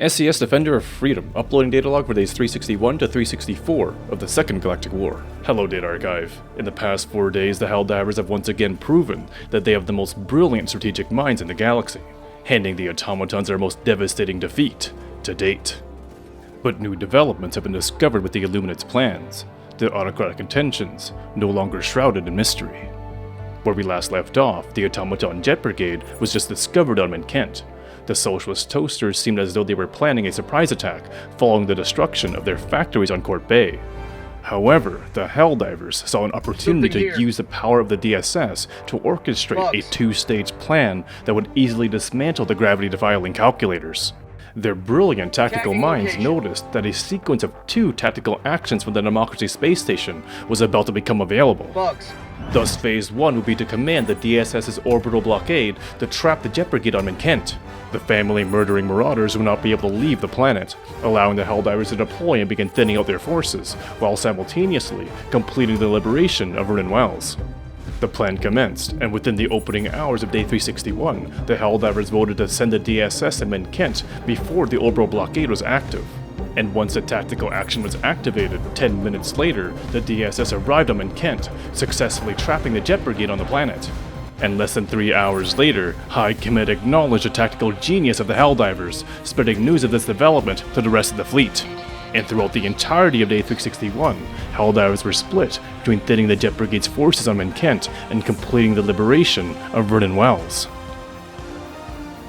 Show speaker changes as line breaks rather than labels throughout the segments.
SES Defender of Freedom, uploading data log for days 361 to 364 of the Second Galactic War. Hello Data Archive. In the past 4 days, the Helldivers have once again proven that they have the most brilliant strategic minds in the galaxy, handing the automatons their most devastating defeat to date. But new developments have been discovered with the Illuminate's plans, their autocratic intentions no longer shrouded in mystery. Where we last left off, the automaton Jet Brigade was just discovered on Kent. The Socialist Toasters seemed as though they were planning a surprise attack following the destruction of their factories on Court Bay. However, the Helldivers saw an opportunity to use the power of the DSS to orchestrate a two-stage plan that would easily dismantle the gravity-defying calculators. Their brilliant tactical minds noticed that a sequence of 2 tactical actions from the Democracy space station was about to become available. Thus, Phase 1 would be to command the DSS's orbital blockade to trap the Jet Brigade on Kent. The family-murdering marauders would not be able to leave the planet, allowing the Helldivers to deploy and begin thinning out their forces, while simultaneously completing the liberation of Vernon Wells. The plan commenced, and within the opening hours of Day 361, the Helldivers voted to send the DSS to Kent before the orbital blockade was active. And once the tactical action was activated, 10 minutes later, the DSS arrived on Kent, successfully trapping the Jet Brigade on the planet. And less than 3 hours later, High Command acknowledged the tactical genius of the Helldivers, spreading news of this development to the rest of the fleet. And throughout the entirety of Day 361, Helldivers were split between thinning the Jet Brigade's forces on Kent and completing the liberation of Vernon Wells.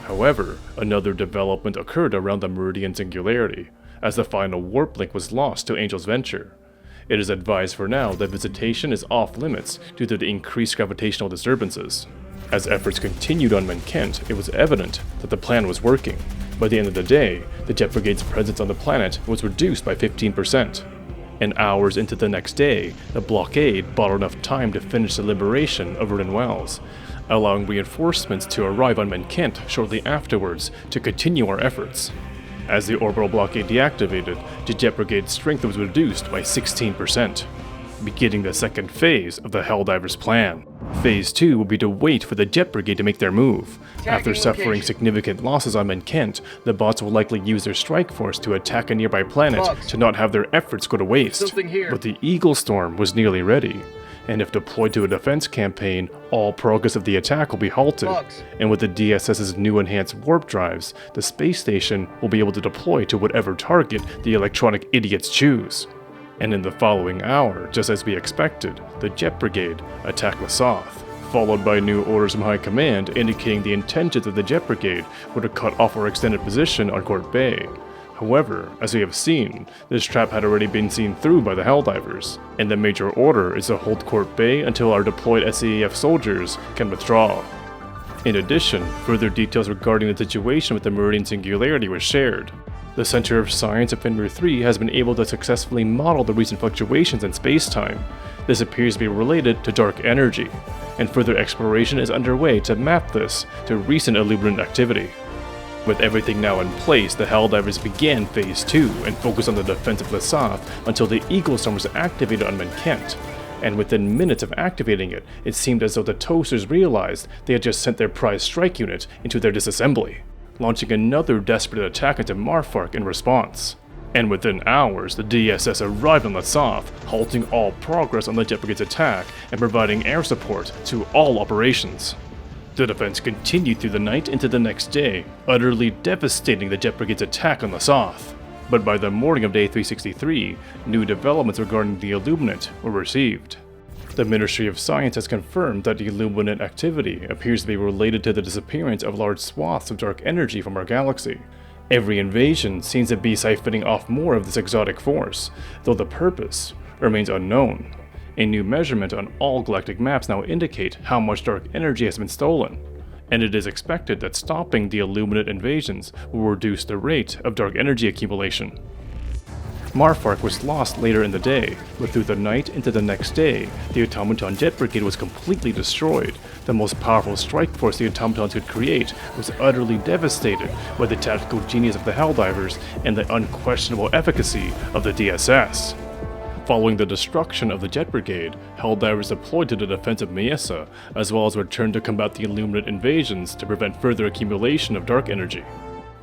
However, another development occurred around the Meridian Singularity, as the final warp link was lost to Angel's Venture. It is advised for now that visitation is off limits due to the increased gravitational disturbances. As efforts continued on Kent, it was evident that the plan was working. By the end of the day, the Jet Brigade's presence on the planet was reduced by 15%. And hours into the next day, the blockade bought enough time to finish the liberation of Vernon Wells, allowing reinforcements to arrive on Kent shortly afterwards to continue our efforts. As the orbital blockade deactivated, the Jet Brigade's strength was reduced by 16%, beginning the second phase of the Helldivers' plan. Phase 2 will be to wait for the Jet Brigade to make their move. After suffering significant losses on Kent, the bots will likely use their strike force to attack a nearby planet to not have their efforts go to waste. But the Eagle Storm was nearly ready, and if deployed to a defense campaign, all progress of the attack will be halted. And with the DSS's new enhanced warp drives, the space station will be able to deploy to whatever target the electronic idiots choose. And in the following hour, just as we expected, the Jet Brigade attacked Lesath, followed by new orders from High Command indicating the intentions of the Jet Brigade were to cut off our extended position on Court Bay. However, as we have seen, this trap had already been seen through by the Helldivers, and the major order is to hold Court Bay until our deployed SEF soldiers can withdraw. In addition, further details regarding the situation with the Meridian Singularity were shared. The Center of Science of Fenrir 3 has been able to successfully model the recent fluctuations in space-time. This appears to be related to dark energy, and further exploration is underway to map this to recent Illuminant activity. With everything now in place, the Helldivers began Phase 2 and focused on the defense of Lesath until the Eagle Storm was activated on Kent. And within minutes of activating it, it seemed as though the Toasters realized they had just sent their prize strike unit into their disassembly, launching another desperate attack into Marfark in response. And within hours, the DSS arrived on Lesath, halting all progress on the Jet Brigade's attack and providing air support to all operations. The defense continued through the night into the next day, utterly devastating the Jet Brigade's attack on Lesath. But by the morning of Day 363, new developments regarding the Illuminate were received. The Ministry of Science has confirmed that the Illuminate activity appears to be related to the disappearance of large swaths of dark energy from our galaxy. Every invasion seems to be siphoning off more of this exotic force, though the purpose remains unknown. A new measurement on all galactic maps now indicate how much dark energy has been stolen, and it is expected that stopping the Illuminate invasions will reduce the rate of dark energy accumulation. Marfark was lost later in the day, but through the night into the next day, the Automaton Jet Brigade was completely destroyed. The most powerful strike force the automatons could create was utterly devastated by the tactical genius of the Helldivers and the unquestionable efficacy of the DSS. Following the destruction of the Jet Brigade, Helldivers deployed to the defense of Mesa, as well as returned to combat the Illuminate invasions to prevent further accumulation of dark energy.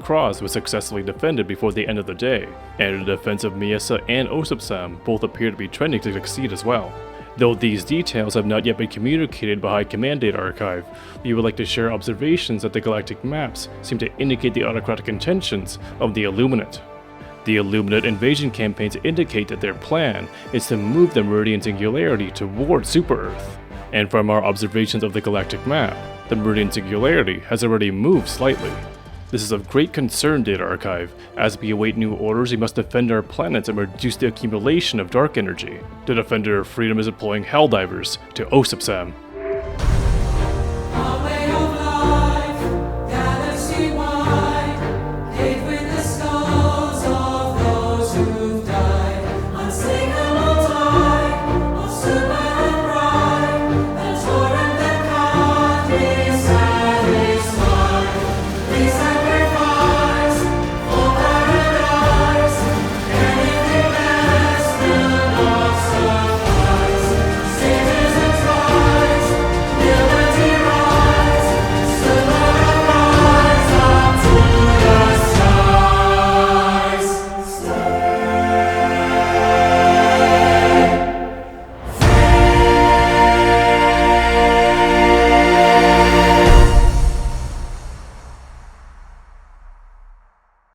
Cross was successfully defended before the end of the day, and the defense of Miesa and Osupsam both appear to be trending to succeed as well. Though these details have not yet been communicated by High Command Data Archive, we would like to share observations that the galactic maps seem to indicate the autocratic intentions of the Illuminate. The Illuminate invasion campaigns indicate that their plan is to move the Meridian Singularity toward Super Earth. And from our observations of the galactic map, the Meridian Singularity has already moved slightly. This is of great concern, Data Archive. As we await new orders, we must defend our planets and reduce the accumulation of dark energy. The Defender of Freedom is deploying Helldivers to Osupsam.